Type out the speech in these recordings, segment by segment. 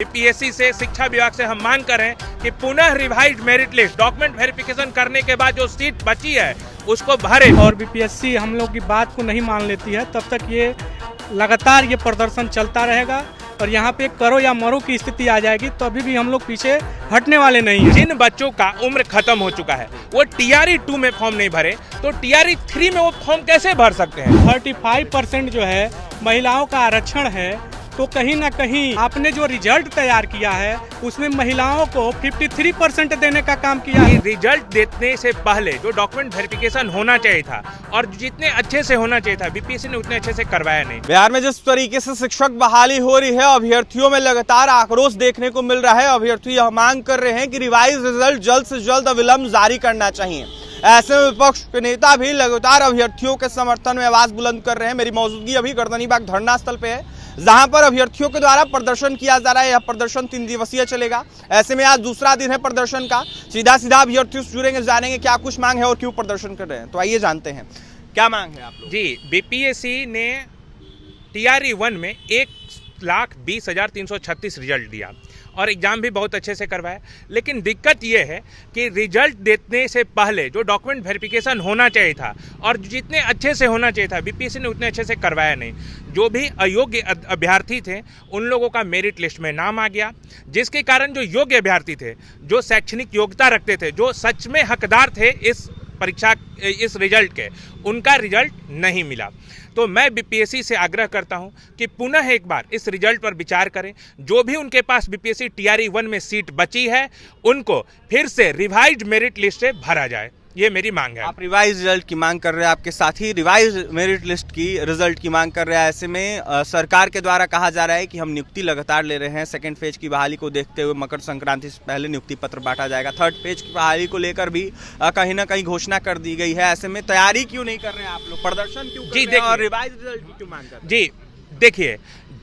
BPSC से शिक्षा विभाग से हम मांग कर रहे हैं कि पुनः revised merit list document verification करने के बाद जो सीट बची है उसको भरे। और बीपीएससी हम लोग की बात को नहीं मान लेती है तब तक ये लगातार ये प्रदर्शन चलता रहेगा और यहाँ पे करो या मरो की स्थिति आ जाएगी तो अभी भी हम लोग पीछे हटने वाले नहीं हैं। जिन बच्चों का उम्र खत्म हो चुका है वो टीआरई 2 में फॉर्म नहीं भरे तो टीआरई 3 में वो फॉर्म कैसे भर सकते हैं। 35% जो है महिलाओं का आरक्षण है तो कहीं ना कहीं आपने जो रिजल्ट तैयार किया है उसमें महिलाओं को 53% देने का काम किया है। रिजल्ट देने से पहले जो डॉक्यूमेंट वेरिफिकेशन होना चाहिए था और जितने अच्छे से होना चाहिए था बीपीएससी ने उतने अच्छे से करवाया नहीं। बिहार में जिस तरीके से शिक्षक बहाली हो रही है अभ्यर्थियों में लगातार आक्रोश देखने को मिल रहा है। अभ्यर्थी यह मांग कर रहे हैं कि रिवाइज रिजल्ट जल्द से जल्द अविलंब जारी करना चाहिए। ऐसे में विपक्ष के नेता भी लगातार अभ्यर्थियों के समर्थन में आवाज बुलंद कर रहे हैं। मेरी मौजूदगी अभी गर्दनीबाग धरना स्थल पे है जहां पर अभ्यर्थियों के द्वारा प्रदर्शन किया जा रहा है। यह प्रदर्शन 3 दिवसीय चलेगा। ऐसे में आज दूसरा दिन है प्रदर्शन का। सीधा अभ्यर्थियों से जुड़ेंगे, जानेंगे क्या कुछ मांग है और क्यों प्रदर्शन कर रहे हैं। तो आइए जानते हैं क्या मांग है आप लोग। जी, बीपीएससी ने टीआरई 1 में 1,20,336 रिजल्ट दिया और एग्जाम भी बहुत अच्छे से करवाया, लेकिन दिक्कत यह है कि रिजल्ट देने से पहले जो डॉक्यूमेंट वेरिफिकेशन होना चाहिए था और जितने अच्छे से होना चाहिए था बीपीएससी ने उतने अच्छे से करवाया नहीं। जो भी अयोग्य अभ्यर्थी थे उन लोगों का मेरिट लिस्ट में नाम आ गया, जिसके कारण जो योग्य अभ्यर्थी थे, जो शैक्षणिक योग्यता रखते थे, जो सच में हकदार थे इस परीक्षा इस रिजल्ट के, उनका रिजल्ट नहीं मिला। तो मैं बीपीएससी से आग्रह करता हूं कि पुनः एक बार इस रिजल्ट पर विचार करें। जो भी उनके पास बीपीएससी टीआरई 1 में सीट बची है उनको फिर से रिवाइज्ड मेरिट लिस्ट से भरा जाए, ये मेरी मांग है। आप रिवाइज रिजल्ट की मांग कर रहे हैं, आपके साथी रिवाइज मेरिट लिस्ट की रिजल्ट की मांग कर रहे हैं। ऐसे में सरकार के द्वारा कहा जा रहा है कि हम नियुक्ति लगातार ले रहे हैं। सेकंड फेज की बहाली को देखते हुए मकर संक्रांति से पहले नियुक्ति पत्र बांटा जाएगा। थर्ड फेज की बहाली को लेकर भी कहीं ना कहीं घोषणा कर दी गई है। ऐसे में तैयारी क्यों नहीं कर रहे हैं आप लोग, प्रदर्शन क्यों कर रहे हैं और रिवाइज रिजल्ट की क्यों मांग कर रहे हैं? जी देखिए,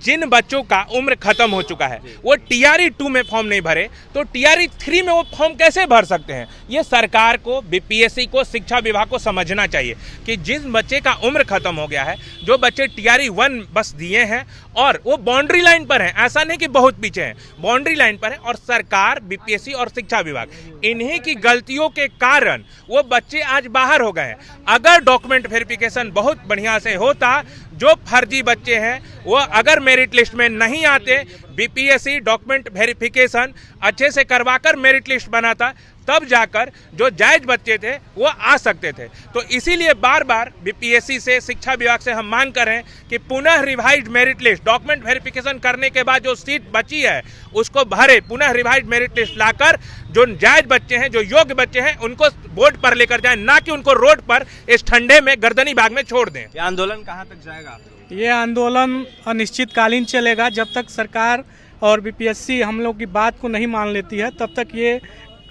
जिन बच्चों का उम्र खत्म हो चुका है वो टीआरई 2 में फॉर्म नहीं भरे तो टीआरई 3 में वो फॉर्म कैसे भर सकते हैं। ये सरकार को, बीपीएससी को, शिक्षा विभाग को समझना चाहिए कि जिस बच्चे का उम्र खत्म हो गया है, जो बच्चे टीआरई 1 बस दिए हैं और वो बाउंड्री लाइन पर हैं, ऐसा नहीं कि बहुत पीछे हैं, बाउंड्री लाइन पर है, और सरकार, बीपीएससी और शिक्षा विभाग, इन्हीं की गलतियों के कारण वो बच्चे आज बाहर हो गए हैं। अगर डॉक्यूमेंट वेरिफिकेशन बहुत बढ़िया से होता, जो फर्जी बच्चे हैं वो अगर मेरिट लिस्ट में नहीं आते, बीपीएससी डॉक्यूमेंट वेरिफिकेशन अच्छे से करवाकर मेरिट लिस्ट बनाता, तब जाकर जो जायज बच्चे थे वो आ सकते थे। तो इसीलिए बार बार बीपीएससी से, शिक्षा विभाग से हम मांग कर रहे हैं कि पुनः revised merit list document verification करने के बाद जो सीट बची है उसको भरे। पुनः रिवाइज्ड मेरिट लिस्ट लाकर जो जायज बच्चे हैं, जो योग्य बच्चे हैं, उनको बोर्ड पर लेकर जाएं, ना कि उनको रोड पर इस ठंडे में गर्दनीबाग में छोड़ दें। ये आंदोलन कहाँ तक जाएगा? ये आंदोलन अनिश्चितकालीन चलेगा। जब तक सरकार और बीपीएससी हम लोग की बात को नहीं मान लेती है तब तक ये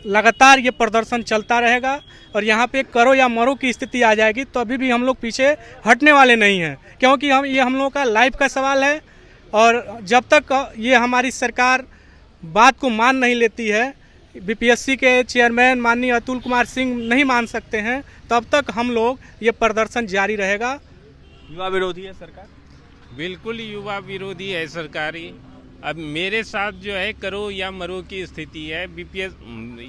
लगातार ये प्रदर्शन चलता रहेगा और यहाँ पे करो या मरो की स्थिति आ जाएगी तो अभी भी हम लोग पीछे हटने वाले नहीं हैं, क्योंकि हम लोग का लाइफ का सवाल है। और जब तक ये हमारी सरकार बात को मान नहीं लेती है, बीपीएससी के चेयरमैन माननीय अतुल कुमार सिंह नहीं मान सकते हैं, तब तक हम लोग ये प्रदर्शन जारी रहेगा। युवा विरोधी है सरकार? बिल्कुल युवा विरोधी है सरकारी। अब मेरे साथ जो है करो या मरो की स्थिति है। बीपीएस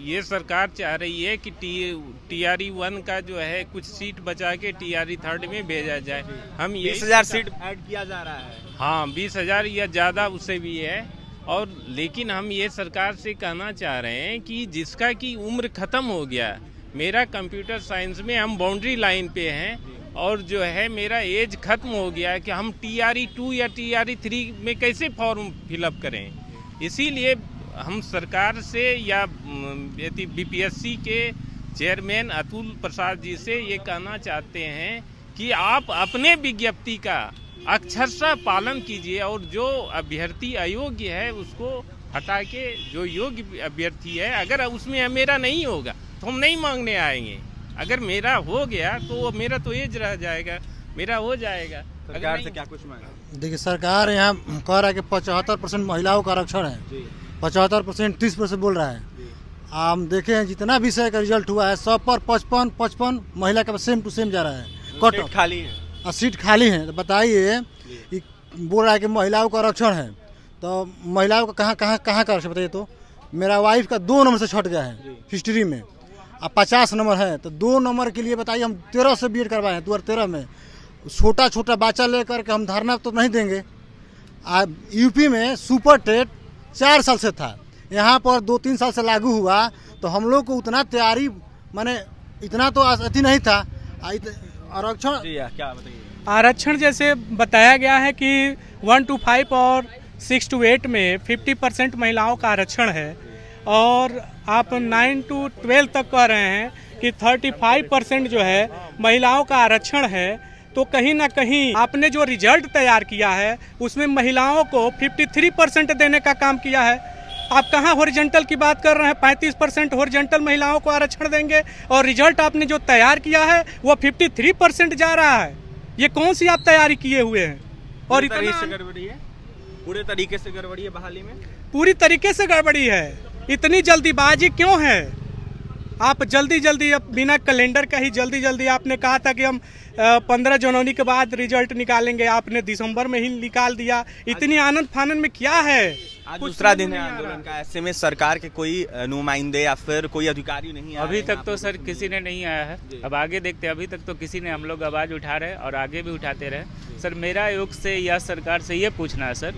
ये सरकार चाह रही है कि टीआरई 1 का जो है कुछ सीट बचा के टीआरई 3 में भेजा जाए। हम ये 20,000 सीट ऐड किया जा रहा है। हाँ, 20,000 या ज़्यादा उससे भी है। और लेकिन हम ये सरकार से कहना चाह रहे हैं कि जिसका की उम्र खत्म हो गया, मेरा कंप्यूटर साइंस में हम बाउंड्री लाइन पे हैं और जो है मेरा एज खत्म हो गया है कि हम टीआरई 2 या टीआरई 3 में कैसे फॉर्म फिलअप करें। इसीलिए हम सरकार से या यदि बीपीएससी के चेयरमैन अतुल प्रसाद जी से ये कहना चाहते हैं कि आप अपने विज्ञप्ति का अक्षरशः पालन कीजिए और जो अभ्यर्थी अयोग्य है उसको हटा के जो योग्य अभ्यर्थी है, अगर उसमें मेरा नहीं होगा तो हम नहीं मांगने आएंगे। अगर मेरा हो गया तो मेरा तो एज रह जाएगा, मेरा हो जाएगा। सरकार से क्या कुछ मांगा? देखिए, सरकार यहाँ कह रहा है कि 75% महिलाओं का आरक्षण है, 75% 30% बोल रहा है। आप देखें जितना विषय का रिजल्ट हुआ है सब पर 55 महिला का सेम टू सेम जा रहा है। कट खाली है, सीट खाली है। तो बताइए, बोल रहा है कि महिलाओं का आरक्षण है तो महिलाओं का कहाँ का आरक्षण बताइए। तो मेरा वाइफ का 2 नंबर से छट गया है हिस्ट्री में, अब 50 नंबर है, तो 2 नंबर के लिए बताइए हम 13 से बीएड करवाए हैं 2013 में। छोटा छोटा बच्चा लेकर के हम धरना तो नहीं देंगे। यूपी में सुपर टेट 4 साल से था, यहाँ पर 2-3 साल से लागू हुआ, तो हम लोग को उतना तैयारी माने इतना तो अति नहीं था। आरक्षण क्या बताइए। आरक्षण जैसे बताया गया है कि 1 to 5 और 6 to 8 में 50% महिलाओं का आरक्षण है, और आप 9 to 12 तक कह रहे हैं कि 35% जो है महिलाओं का आरक्षण है। तो कहीं ना कहीं आपने जो रिजल्ट तैयार किया है उसमें महिलाओं को 53% देने का काम किया है। आप कहाँ हॉरिजॉन्टल की बात कर रहे हैं? 35% हॉरिजॉन्टल महिलाओं को आरक्षण देंगे, और रिजल्ट आपने जो तैयार किया है वो 53% जा रहा है। ये कौन सी आप तैयारी किए हुए हैं? और पूरे तरीके से गड़बड़ी है बहाली में, पूरी तरीके से गड़बड़ी है। इतनी जल्दीबाजी क्यों है? आप जल्दी अब बिना कैलेंडर का ही जल्दी आपने कहा था कि हम 15 जनवरी के बाद रिजल्ट निकालेंगे, आपने दिसंबर में ही निकाल दिया। इतनी आनंद फानंद में क्या है? आज दूसरा दिन है आंदोलन का, ऐसे में सरकार के कोई नुमाइंदे या फिर कोई अधिकारी नहीं आए? अभी तक तो सर किसी ने नहीं आया है, अब आगे देखते हैं। अभी तक तो किसी ने, हम लोग आवाज़ उठा रहे और आगे भी उठाते रहे। सर मेरा योग से या सरकार से ये पूछना है सर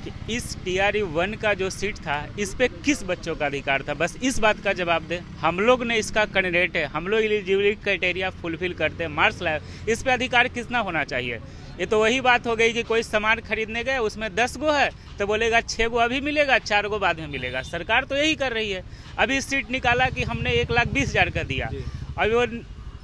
कि इस TRE 1 का जो सीट था इस पे किस बच्चों का अधिकार था, बस इस बात का जवाब दें। हम लोग ने इसका कैंडिडेट है, हम लोग एलिजिबिलिटी क्राइटेरिया फुलफिल करते हैं, मार्क्स लाए, इस पे अधिकार कितना होना चाहिए? ये तो वही बात हो गई कि कोई सामान खरीदने गए, उसमें 10 गो है तो बोलेगा 6 गो अभी मिलेगा, 4 गो बाद में मिलेगा। सरकार तो यही कर रही है। अभी सीट निकाला कि हमने 1,20,000 का दिया, अभी वो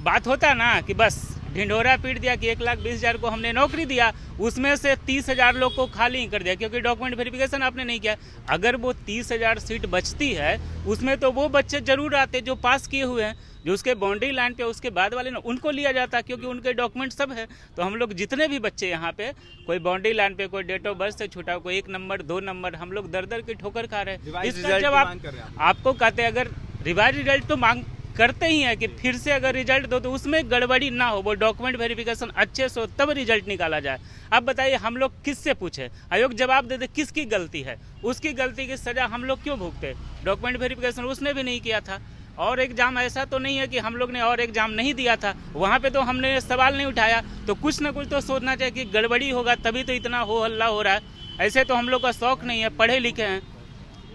बात होता ना कि बस ढिंढोरा पीट दिया कि 1,20,000 को हमने नौकरी दिया, उसमें से 30,000 लोग को खाली कर दिया क्योंकि डॉक्यूमेंट वेरिफिकेशन आपने नहीं किया। अगर वो 30,000 सीट बचती है उसमें तो वो बच्चे जरूर आते जो पास किए हुए हैं, जो उसके बाउंड्री लाइन पे उसके बाद वाले ना उनको लिया जाता क्योंकि उनके डॉक्यूमेंट सब है। तो हम लोग जितने भी बच्चे यहाँ पे, कोई बाउंड्री लाइन पे, कोई डेट ऑफ बर्थ से छूटा, कोई 1 नंबर 2 नंबर, हम लोग दर की ठोकर खा रहे हैं। इसका जब आपको कहते हैं अगर रिवाइज रिजल्ट तो मांग करते ही है कि फिर से अगर रिजल्ट दो तो उसमें गड़बड़ी ना हो, वो डॉक्यूमेंट वेरिफिकेशन अच्छे से हो तब रिजल्ट निकाला जाए। अब बताइए हम लोग किससे पूछे? आयोग जवाब दे दे किसकी गलती है, उसकी गलती की सजा हम लोग क्यों भुगते? डॉक्यूमेंट वेरिफिकेशन उसने भी नहीं किया था। और एग्जाम ऐसा तो नहीं है कि हम लोग ने और एग्जाम नहीं दिया था, वहाँ पे तो हमने सवाल नहीं उठाया। तो कुछ ना कुछ तो सोचना चाहिए कि गड़बड़ी होगा तभी तो इतना हो हल्ला हो रहा है। ऐसे तो हम लोग का शौक नहीं है, पढ़े लिखे हैं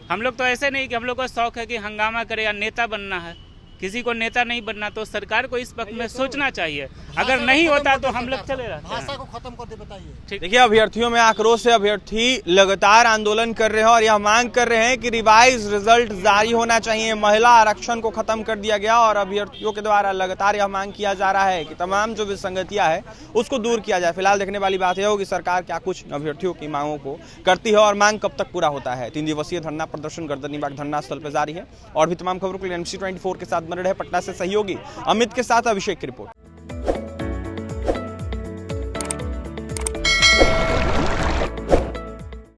हम लोग, तो ऐसे नहीं कि हम लोग का शौक है कि हंगामा करे या नेता बनना है। किसी को नेता नहीं बनना, तो सरकार को इस पक्ष में सोचना चाहिए। अगर नहीं होता तो हम लोग चले रहते हैं। भाषा को खत्म कर दे, बताइए। देखिए अभ्यर्थियों में आक्रोश है, अभ्यर्थी लगातार आंदोलन कर रहे हैं और यह मांग कर रहे हैं कि रिवाइज रिजल्ट जारी होना चाहिए। महिला आरक्षण को खत्म कर दिया गया और अभ्यर्थियों के द्वारा लगातार यह मांग किया जा रहा है कि तमाम जो विसंगतियां है उसको दूर किया जाए। फिलहाल देखने वाली बात यह होगी सरकार क्या कुछ अभ्यर्थियों की मांगों को करती है और मांग कब तक पूरा होता है। 3 दिवसीय धरना प्रदर्शन गर्दनीबाग धरना स्थल पर जारी है और भी तमाम खबरों के लिए MC24 के साथ बने रहे पटना से सहयोगी अमित के साथ अभिषेक की रिपोर्ट।